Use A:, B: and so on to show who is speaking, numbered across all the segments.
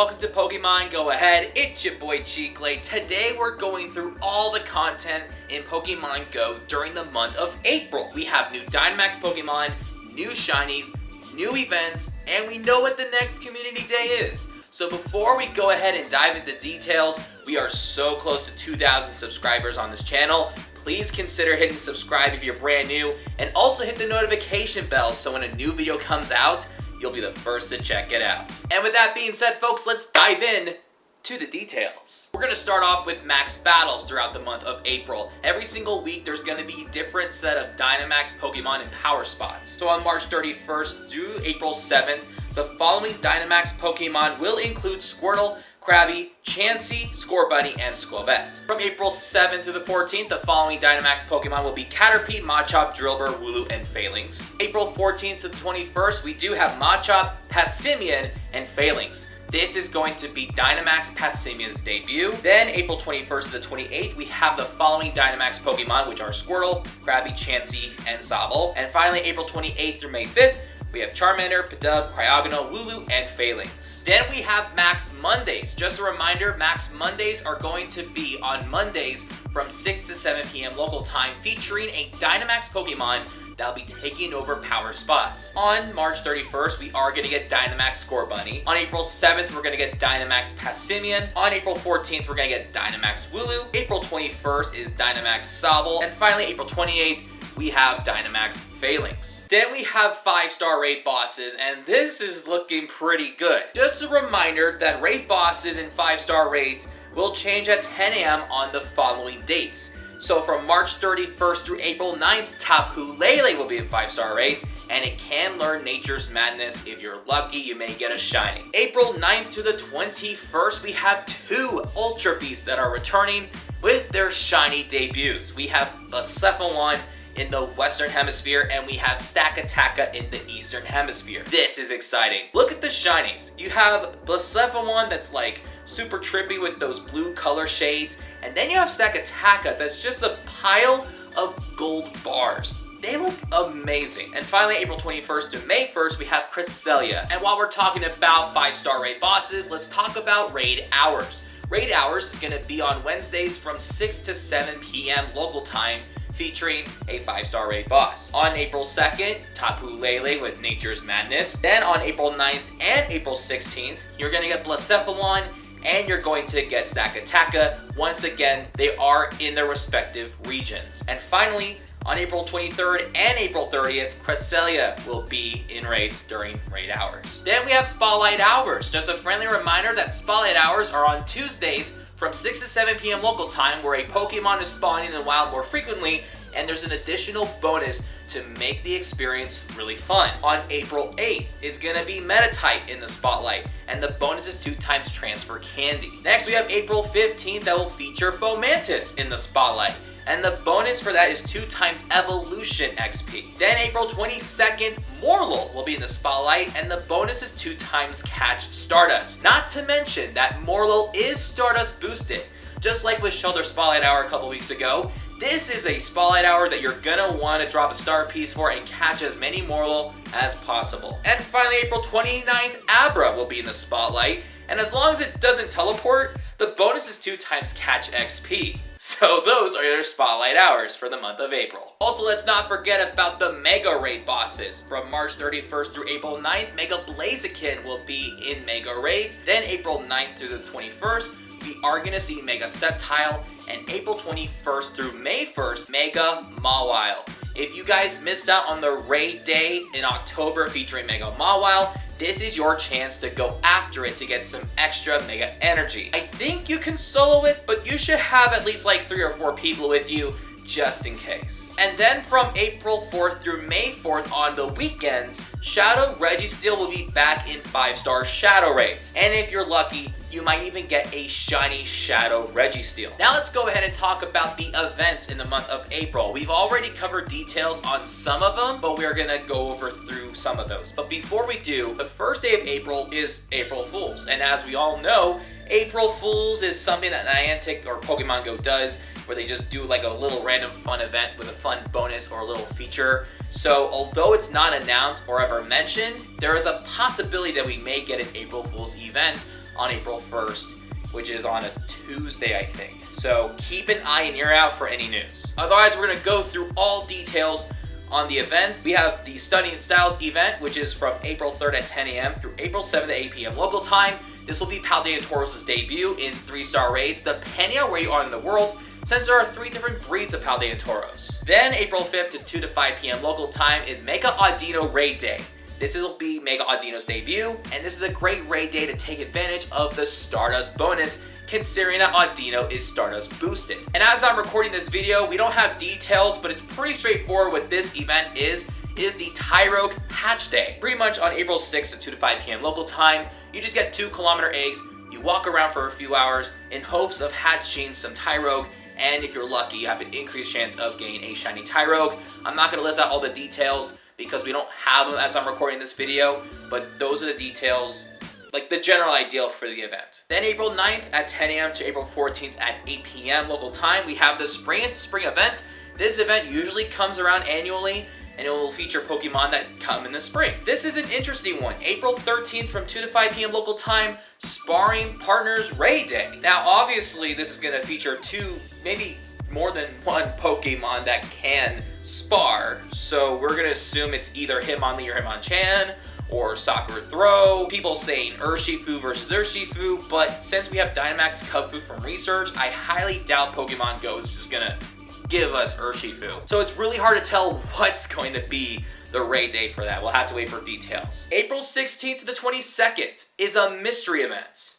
A: welcome to Pokemon Go Ahead. It's your boy Cheeklay. Today we're going through all the content in Pokemon Go during the month of April. We have new Dynamax Pokemon, new shinies, new events, and we know what the next community day is. So before we go ahead and dive into details, we are so close to 2,000 subscribers on this channel. Please consider hitting subscribe if you're brand new, and also hit the notification bell so when a new video comes out, you'll be the first to check it out. And with that being said, folks, let's dive in to the details. We're gonna start off with max battles throughout the month of April. Every single week, there's gonna be a different set of Dynamax Pokemon and power spots. So on March 31st through April 7th, the following Dynamax Pokemon will include Squirtle, Krabby, Chansey, Scorbunny, and Squavette. From April 7th to the 14th, the following Dynamax Pokemon will be Caterpie, Machop, Drillbur, Wooloo, and Phalanx. April 14th to the 21st, we do have Machop, Passimian, and Phalanx. This is going to be Dynamax Passimian's debut. Then April 21st to the 28th, we have the following Dynamax Pokemon, which are Squirtle, Krabby, Chansey, and Sobble. And finally, April 28th through May 5th, we have Charmander, Pidove, Cryogonal, Wooloo, and Phalanx. Then we have Max Mondays. Just a reminder, Max Mondays are going to be on Mondays from 6 to 7 p.m. local time, featuring a Dynamax Pokemon that'll be taking over power spots. On March 31st, we are going to get Dynamax Scorbunny. On April 7th, we're going to get Dynamax Passimian. On April 14th, we're going to get Dynamax Wooloo. April 21st is Dynamax Sobble. And finally, April 28th, we have Dynamax Phalanx. Then we have 5-star raid bosses, and this is looking pretty good. Just a reminder that raid bosses in 5-star raids will change at 10 a.m. on the following dates. So from March 31st through April 9th, Tapu Lele will be in 5-star raids, and it can learn Nature's Madness. If you're lucky, you may get a shiny. April 9th to the 21st, we have 2 Ultra Beasts that are returning with their shiny debuts. We have Blacephalon in the Western Hemisphere, and we have Stakataka in the Eastern Hemisphere. This is exciting. Look at the shinies. You have Blacephalon that's like super trippy with those blue color shades, and then you have Stakataka that's just a pile of gold bars. They look amazing. And finally, April 21st to May 1st, we have Cresselia. And while we're talking about 5-star raid bosses, let's talk about raid hours. Raid hours is gonna be on Wednesdays from 6 to 7 p.m. local time, featuring a 5-star raid boss. On April 2nd, Tapu Lele with Nature's Madness. Then on April 9th and April 16th, you're gonna get Blacephalon, and you're going to get Stakataka. Once again, they are in their respective regions. And finally, on April 23rd and April 30th, Cresselia will be in raids during raid hours. Then we have Spotlight Hours. Just a friendly reminder that Spotlight Hours are on Tuesdays from 6 to 7 p.m. local time, where a Pokemon is spawning in the wild more frequently, and there's an additional bonus to make the experience really fun. On April 8th is gonna be Metatite in the Spotlight, and the bonus is 2 times transfer candy. Next, we have April 15th that will feature Fomantis in the Spotlight, and the bonus for that is 2 times Evolution XP. Then April 22nd, Morlul will be in the Spotlight, and the bonus is 2 times Catch Stardust. Not to mention that Morlul is Stardust boosted. Just like with Shelter Spotlight Hour a couple weeks ago, this is a Spotlight Hour that you're gonna want to drop a star piece for and catch as many Morlul as possible. And finally, April 29th, Abra will be in the Spotlight, and as long as it doesn't teleport, the bonus is 2 times Catch XP. So those are your Spotlight Hours for the month of April. Also, let's not forget about the Mega Raid bosses. From March 31st through April 9th, Mega Blaziken will be in Mega Raids. Then April 9th through the 21st, we are going to see Mega Sceptile, and April 21st through May 1st, Mega Mawile. If you guys missed out on the raid day in October featuring Mega Mawile, this is your chance to go after it to get some extra Mega Energy. I think you can solo it, but you should have at least like 3 or 4 people with you, just in case. And then from April 4th through May 4th on the weekends, Shadow Registeel will be back in 5-star Shadow Raids. And if you're lucky, you might even get a shiny Shadow Registeel. Now let's go ahead and talk about the events in the month of April. We've already covered details on some of them, but we're gonna go over through some of those. But before we do, the first day of April is April Fools. And as we all know, April Fools is something that Niantic or Pokemon Go does, where they just do like a little random fun event with a fun bonus or a little feature. So although it's not announced or ever mentioned, there is a possibility that we may get an April Fool's event on April 1st, which is on a Tuesday, I think. So keep an eye and ear out for any news. Otherwise, we're gonna go through all details on the events. We have the Stunning Styles event, which is from April 3rd at 10 a.m. through April 7th at 8 p.m. local time. This will be Paldean Tauros' debut in 3-star raids, depending on where you are in the world, since there are 3 different breeds of Paldean Tauros. Then April 5th to 2 to 5 p.m. local time is Mega Audino Raid Day. This will be Mega Audino's debut, and this is a great raid day to take advantage of the Stardust bonus, considering that Audino is Stardust boosted. And as I'm recording this video, we don't have details, but it's pretty straightforward what this event is the Tyrogue Hatch Day. Pretty much on April 6th at 2 to 5 p.m. local time, you just get 2-kilometer eggs, you walk around for a few hours in hopes of hatching some Tyrogue, and if you're lucky, you have an increased chance of getting a shiny Tyrogue. I'm not gonna list out all the details because we don't have them as I'm recording this video, but those are the details, like the general idea for the event. Then April 9th at 10 a.m. to April 14th at 8 p.m. local time, we have the Spring into Spring event. This event usually comes around annually, and it will feature Pokemon that come in the spring. This is an interesting one. April 13th from 2 to 5 p.m. local time, Sparring Partners Raid Day. Now, obviously, this is gonna feature 2, maybe more than 1 Pokemon that can spar. So we're gonna assume it's either Hitmonlee or Hitmonchan, or Soccer Throw. People saying Urshifu versus Urshifu, but since we have Dynamax Cubfu from research, I highly doubt Pokemon Go is just gonna give us Urshifu. So it's really hard to tell what's going to be the raid day for that. We'll have to wait for details. April 16th to the 22nd is a mystery event.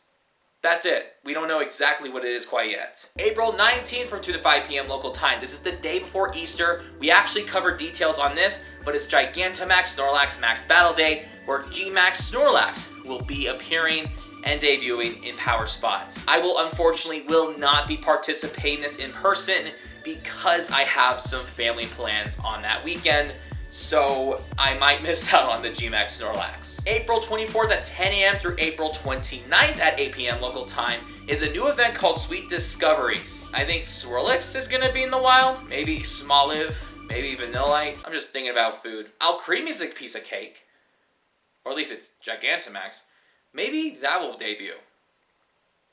A: That's it. We don't know exactly what it is quite yet. April 19th from 2 to 5 p.m. local time. This is the day before Easter. We actually covered details on this, but it's Gigantamax Snorlax Max Battle Day, where G-Max Snorlax will be appearing and debuting in power spots. I will unfortunately not be participating in this in person because I have some family plans on that weekend, so I might miss out on the G-Max Snorlax. April 24th at 10 a.m. through April 29th at 8 p.m. local time is a new event called Sweet Discoveries. I think Swirlix is gonna be in the wild, maybe Smoliv, maybe Vanillite. I'm just thinking about food. Alcremie's a piece of cake, or at least it's Gigantamax. Maybe that will debut.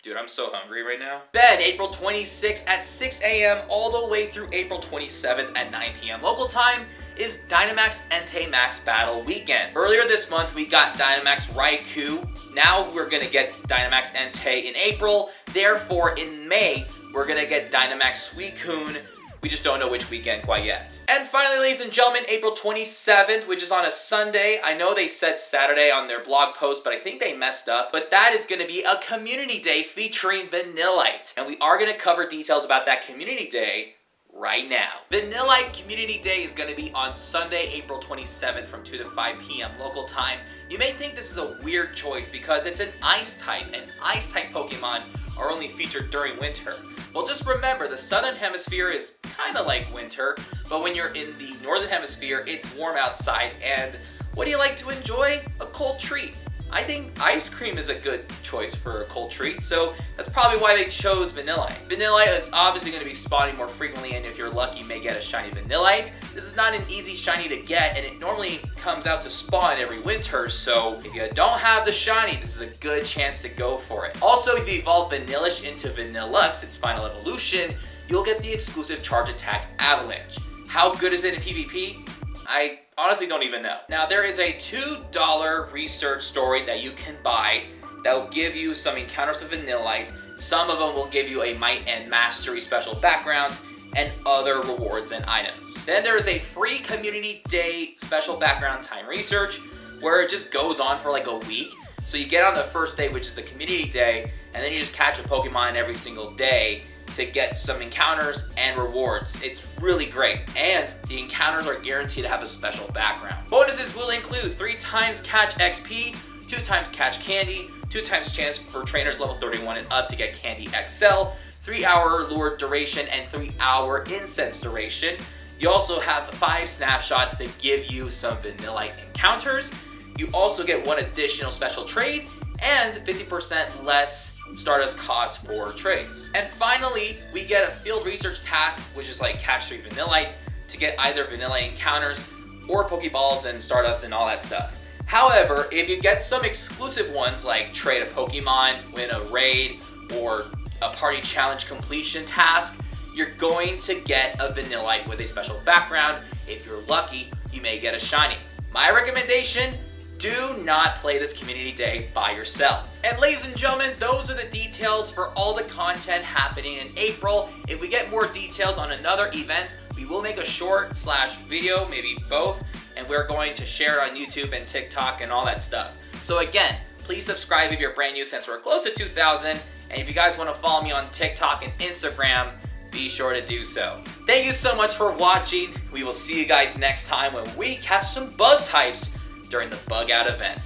A: Dude, I'm so hungry right now. Then April 26th at 6 a.m. all the way through April 27th at 9 p.m. local time is Dynamax Entei Max Battle Weekend. Earlier this month, we got Dynamax Raikou. Now we're gonna get Dynamax Entei in April. Therefore, in May, we're gonna get Dynamax Suicune. We just don't know which weekend quite yet. And finally, ladies and gentlemen, April 27th, which is on a Sunday. I know they said Saturday on their blog post, but I think they messed up. But that is gonna be a community day featuring Vanillite. And we are gonna cover details about that community day right now. Vanillite Community Day is gonna be on Sunday, April 27th from 2 to 5 p.m. local time. You may think this is a weird choice because it's an ice type, and ice type Pokemon are only featured during winter. Well, just remember, the southern hemisphere is kind of like winter, but when you're in the northern hemisphere, it's warm outside, and what do you like to enjoy? A cold treat. I think ice cream is a good choice for a cold treat, so that's probably why they chose Vanillite. Vanillite is obviously going to be spawning more frequently, and if you're lucky, you may get a shiny Vanillite. This is not an easy shiny to get, and it normally comes out to spawn every winter, so if you don't have the shiny, this is a good chance to go for it. Also, if you evolve Vanillish into Vanillux, its final evolution, you'll get the exclusive Charge Attack Avalanche. How good is it in PvP? I honestly don't even know. Now, there is a $2 research story that you can buy that will give you some encounters with Vanillite. Some of them will give you a Might and Mastery special background and other rewards and items. Then there is a free Community Day special background time research where it just goes on for like a week. So you get on the first day, which is the Community Day, and then you just catch a Pokemon every single day to get some encounters and rewards. It's really great, and the encounters are guaranteed to have a special background. Bonuses will include 3 times catch XP, 2 times catch candy, 2 times chance for trainers level 31 and up to get Candy XL, 3-hour lure duration, and 3-hour incense duration. You also have 5 snapshots to give you some Vanillite encounters. You also get 1 additional special trade and 50% less Stardust cost for trades. And finally, we get a field research task, which is like catch 3 Vanillite to get either Vanillite encounters or Pokeballs and Stardust and all that stuff. However, if you get some exclusive ones like trade a Pokemon, win a raid, or a party challenge completion task, you're going to get a Vanillite with a special background. If you're lucky, you may get a shiny. My recommendation, do not play this community day by yourself. And ladies and gentlemen, those are the details for all the content happening in April. If we get more details on another event, we will make a short/video, maybe both, and we're going to share it on YouTube and TikTok and all that stuff. So again, please subscribe if you're brand new since we're close to 2,000. And if you guys want to follow me on TikTok and Instagram, be sure to do so. Thank you so much for watching. We will see you guys next time when we catch some bug types during the Bug Out event.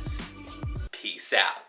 A: Peace out.